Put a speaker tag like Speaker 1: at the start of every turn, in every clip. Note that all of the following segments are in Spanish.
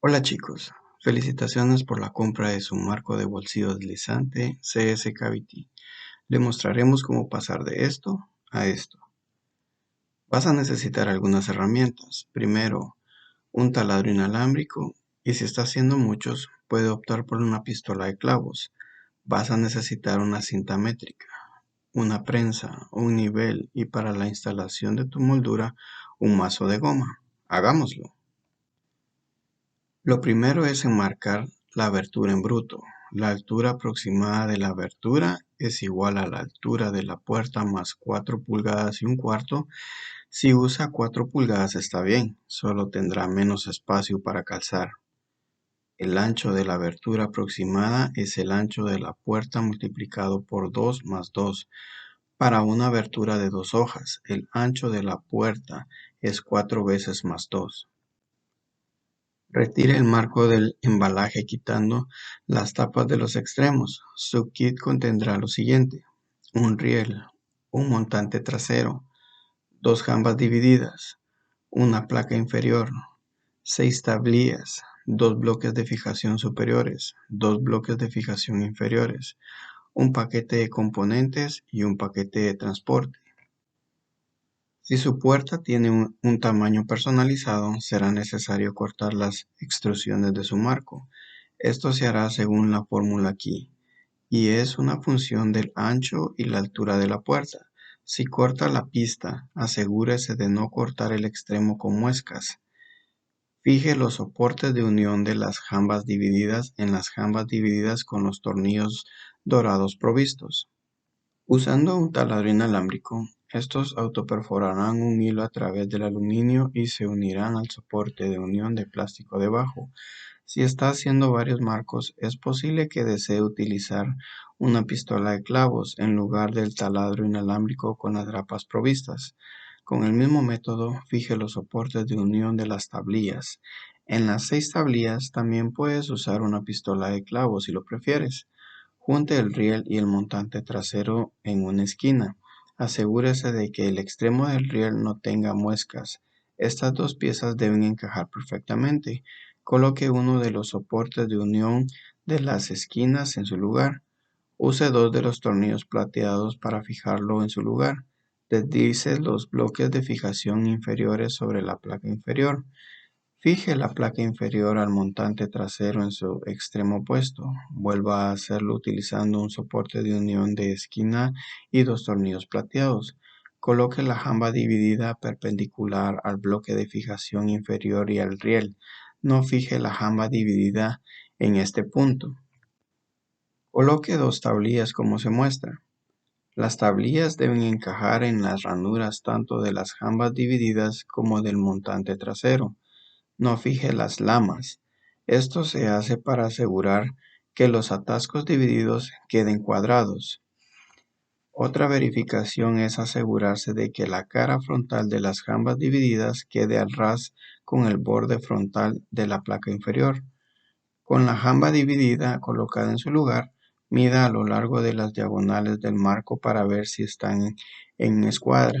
Speaker 1: Hola chicos, felicitaciones por la compra de su marco de bolsillo deslizante CS Cavity. Le mostraremos cómo pasar de esto a esto. Vas a necesitar algunas herramientas. Primero, un taladro inalámbrico y si está haciendo muchos, puede optar por una pistola de clavos. Vas a necesitar una cinta métrica, una prensa, un nivel y para la instalación de tu moldura, un mazo de goma. Hagámoslo. Lo primero es enmarcar la abertura en bruto. La altura aproximada de la abertura es igual a la altura de la puerta más 4 pulgadas y un cuarto. Si usa 4 pulgadas está bien, solo tendrá menos espacio para calzar. El ancho de la abertura aproximada es el ancho de la puerta multiplicado por 2 más 2. Para una abertura de 2 hojas, el ancho de la puerta es 4 veces más 2. Retire el marco del embalaje quitando las tapas de los extremos. Su kit contendrá lo siguiente: un riel, un montante trasero, dos jambas divididas, una placa inferior, 6 tablillas, dos bloques de fijación superiores, dos bloques de fijación inferiores, un paquete de componentes y un paquete de transporte. Si su puerta tiene un tamaño personalizado, será necesario cortar las extrusiones de su marco. Esto se hará según la fórmula aquí, y es una función del ancho y la altura de la puerta. Si corta la pista, asegúrese de no cortar el extremo con muescas. Fije los soportes de unión de las jambas divididas en las jambas divididas con los tornillos dorados provistos. Usando un taladro inalámbrico, estos autoperforarán un hilo a través del aluminio y se unirán al soporte de unión de plástico debajo. Si está haciendo varios marcos, es posible que desee utilizar una pistola de clavos en lugar del taladro inalámbrico con las grapas provistas. Con el mismo método, fije los soportes de unión de las tablillas. En las 6 tablillas también puedes usar una pistola de clavos si lo prefieres. Junte el riel y el montante trasero en una esquina. Asegúrese de que el extremo del riel no tenga muescas. Estas dos piezas deben encajar perfectamente. Coloque uno de los soportes de unión de las esquinas en su lugar. Use dos de los tornillos plateados para fijarlo en su lugar. Deslice los bloques de fijación inferiores sobre la placa inferior. Fije la placa inferior al montante trasero en su extremo opuesto. Vuelva a hacerlo utilizando un soporte de unión de esquina y dos tornillos plateados. Coloque la jamba dividida perpendicular al bloque de fijación inferior y al riel. No fije la jamba dividida en este punto. Coloque dos tablillas como se muestra. Las tablillas deben encajar en las ranuras tanto de las jambas divididas como del montante trasero. No fije las lamas. Esto se hace para asegurar que los atascos divididos queden cuadrados. Otra verificación es asegurarse de que la cara frontal de las jambas divididas quede al ras con el borde frontal de la placa inferior. Con la jamba dividida colocada en su lugar, mida a lo largo de las diagonales del marco para ver si están en escuadra.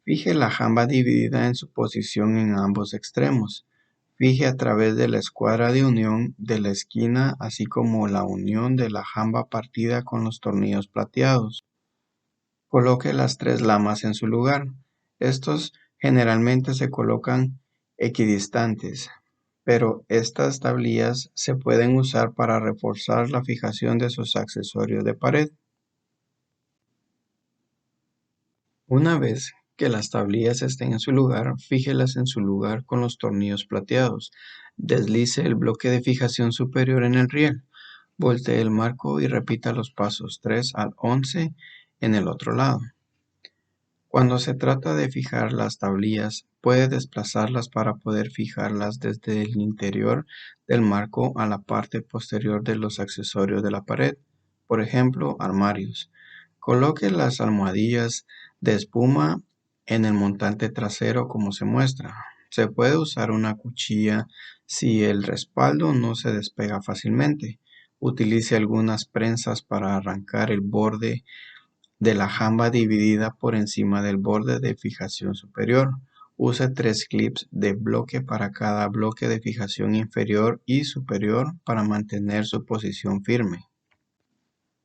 Speaker 1: Fije la jamba dividida en su posición en ambos extremos. Fije a través de la escuadra de unión de la esquina, así como la unión de la jamba partida con los tornillos plateados. Coloque las 3 lamas en su lugar. Estos generalmente se colocan equidistantes, pero estas tablillas se pueden usar para reforzar la fijación de sus accesorios de pared. Una vez que las tablillas estén en su lugar, fíjelas en su lugar con los tornillos plateados. Deslice el bloque de fijación superior en el riel. Voltee el marco y repita los pasos 3 al 11 en el otro lado. Cuando se trata de fijar las tablillas, puede desplazarlas para poder fijarlas desde el interior del marco a la parte posterior de los accesorios de la pared, por ejemplo, armarios. Coloque las almohadillas de espuma en el montante trasero como se muestra. Se puede usar una cuchilla si el respaldo no se despega fácilmente. Utilice algunas prensas para arrancar el borde de la jamba dividida por encima del borde de fijación superior. Use 3 clips de bloque para cada bloque de fijación inferior y superior para mantener su posición firme.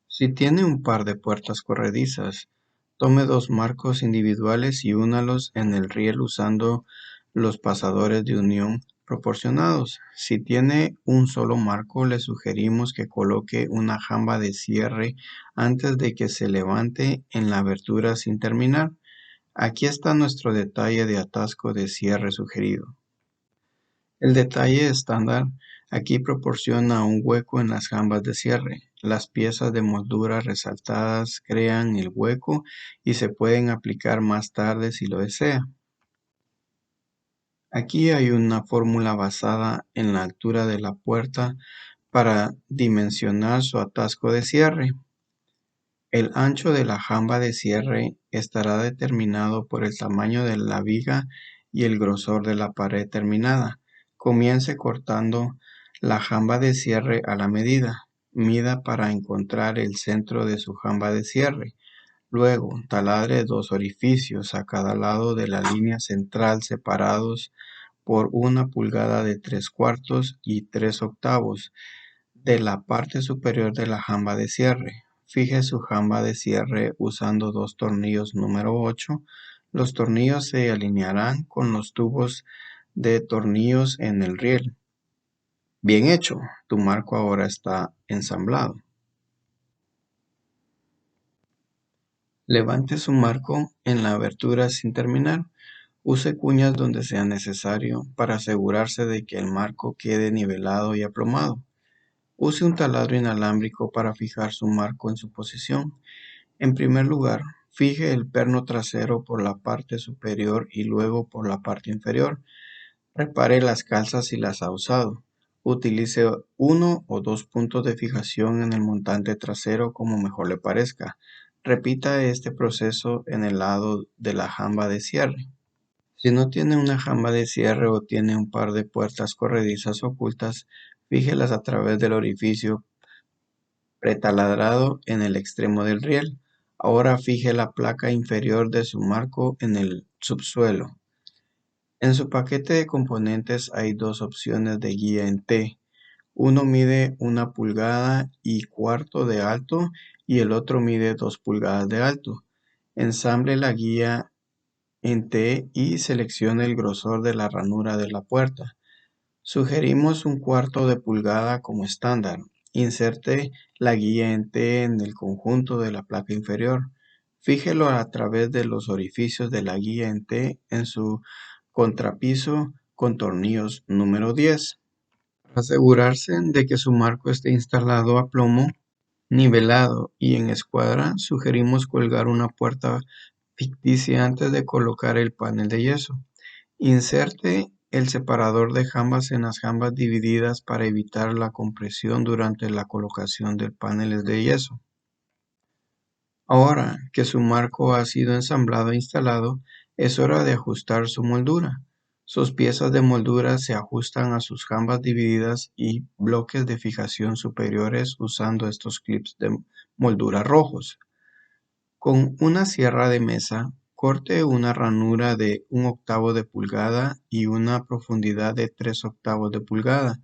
Speaker 1: Si tiene un par de puertas corredizas, tome 2 marcos individuales y únalos en el riel usando los pasadores de unión proporcionados. Si tiene un solo marco, le sugerimos que coloque una jamba de cierre antes de que se levante en la abertura sin terminar. Aquí está nuestro detalle de atasco de cierre sugerido. El detalle estándar aquí proporciona un hueco en las jambas de cierre. Las piezas de moldura resaltadas crean el hueco y se pueden aplicar más tarde si lo desea. Aquí hay una fórmula basada en la altura de la puerta para dimensionar su atasco de cierre. El ancho de la jamba de cierre estará determinado por el tamaño de la viga y el grosor de la pared terminada. Comience cortando la jamba de cierre a la medida. Mida para encontrar el centro de su jamba de cierre. Luego, taladre 2 orificios a cada lado de la línea central separados por 1 pulgada de 3/4 y 3/8 de la parte superior de la jamba de cierre. Fije su jamba de cierre usando 2 tornillos número 8. Los tornillos se alinearán con los tubos de tornillos en el riel. Bien hecho, tu marco ahora está ensamblado. Levante su marco en la abertura sin terminar. Use cuñas donde sea necesario para asegurarse de que el marco quede nivelado y aplomado. Use un taladro inalámbrico para fijar su marco en su posición. En primer lugar, fije el perno trasero por la parte superior y luego por la parte inferior. Repare las calzas si las ha usado. Utilice 1 o 2 puntos de fijación en el montante trasero como mejor le parezca. Repita este proceso en el lado de la jamba de cierre. Si no tiene una jamba de cierre o tiene un par de puertas corredizas ocultas, fíjelas a través del orificio pretaladrado en el extremo del riel. Ahora fije la placa inferior de su marco en el subsuelo. En su paquete de componentes hay 2 opciones de guía en T. Uno mide 1 pulgada y cuarto de alto y el otro mide 2 pulgadas de alto. Ensamble la guía en T y seleccione el grosor de la ranura de la puerta. Sugerimos 1/4 de pulgada como estándar. Inserte la guía en T en el conjunto de la placa inferior. Fíjelo a través de los orificios de la guía en T en su contrapiso con tornillos número 10. Para asegurarse de que su marco esté instalado a plomo, nivelado y en escuadra, sugerimos colgar una puerta ficticia antes de colocar el panel de yeso. Inserte el separador de jambas en las jambas divididas para evitar la compresión durante la colocación del panel de yeso. Ahora que su marco ha sido ensamblado e instalado, es hora de ajustar su moldura. Sus piezas de moldura se ajustan a sus jambas divididas y bloques de fijación superiores usando estos clips de moldura rojos. Con una sierra de mesa, corte una ranura de 1/8 de pulgada y una profundidad de 3/8 de pulgada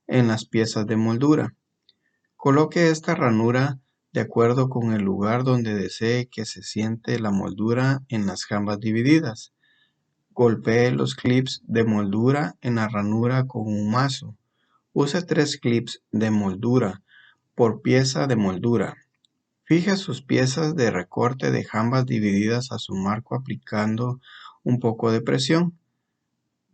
Speaker 1: en las piezas de moldura. Coloque esta ranura de acuerdo con el lugar donde desee que se siente la moldura en las jambas divididas. Golpee los clips de moldura en la ranura con un mazo. Use 3 clips de moldura por pieza de moldura. Fije sus piezas de recorte de jambas divididas a su marco aplicando un poco de presión.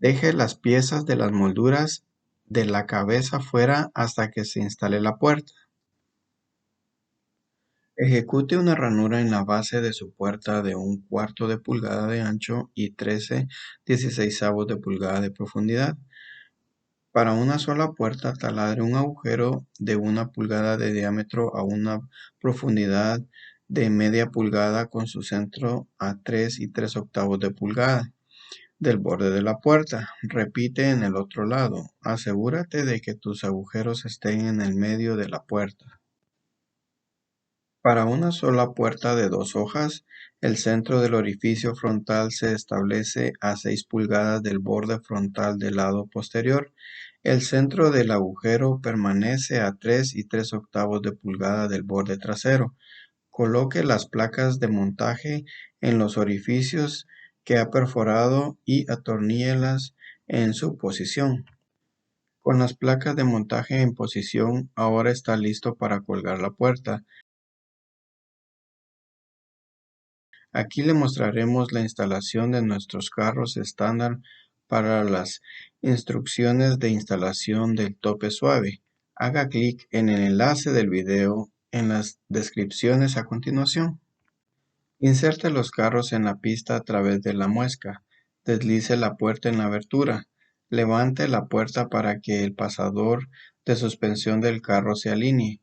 Speaker 1: Deje las piezas de las molduras de la cabeza fuera hasta que se instale la puerta. Ejecute una ranura en la base de su puerta de 1/4 de pulgada de ancho y 13/16 de pulgada de profundidad. Para una sola puerta, taladre un agujero de 1 pulgada de diámetro a una profundidad de media pulgada con su centro a 3 3/8 de pulgada del borde de la puerta. Repite en el otro lado. Asegúrate de que tus agujeros estén en el medio de la puerta. Para una sola puerta de 2 hojas, el centro del orificio frontal se establece a 6 pulgadas del borde frontal del lado posterior. El centro del agujero permanece a 3 3/8 de pulgada del borde trasero. Coloque las placas de montaje en los orificios que ha perforado y atorníllelas en su posición. Con las placas de montaje en posición, ahora está listo para colgar la puerta. Aquí le mostraremos la instalación de nuestros carros estándar para las instrucciones de instalación del tope suave. Haga clic en el enlace del video en las descripciones a continuación. Inserte los carros en la pista a través de la muesca. Deslice la puerta en la abertura. Levante la puerta para que el pasador de suspensión del carro se alinee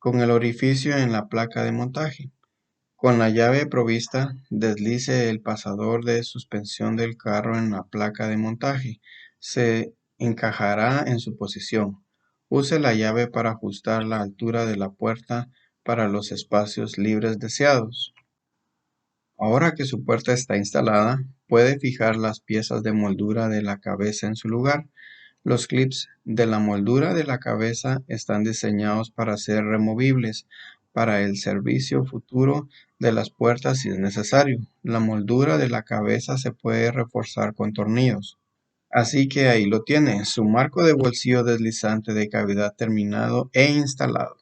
Speaker 1: con el orificio en la placa de montaje. Con la llave provista, deslice el pasador de suspensión del carro en la placa de montaje. Se encajará en su posición. Use la llave para ajustar la altura de la puerta para los espacios libres deseados. Ahora que su puerta está instalada, puede fijar las piezas de moldura de la cabeza en su lugar. Los clips de la moldura de la cabeza están diseñados para ser removibles para el servicio futuro de las puertas si es necesario. La moldura de la cabeza se puede reforzar con tornillos. Así que ahí lo tiene, su marco de bolsillo deslizante de cavidad terminado e instalado.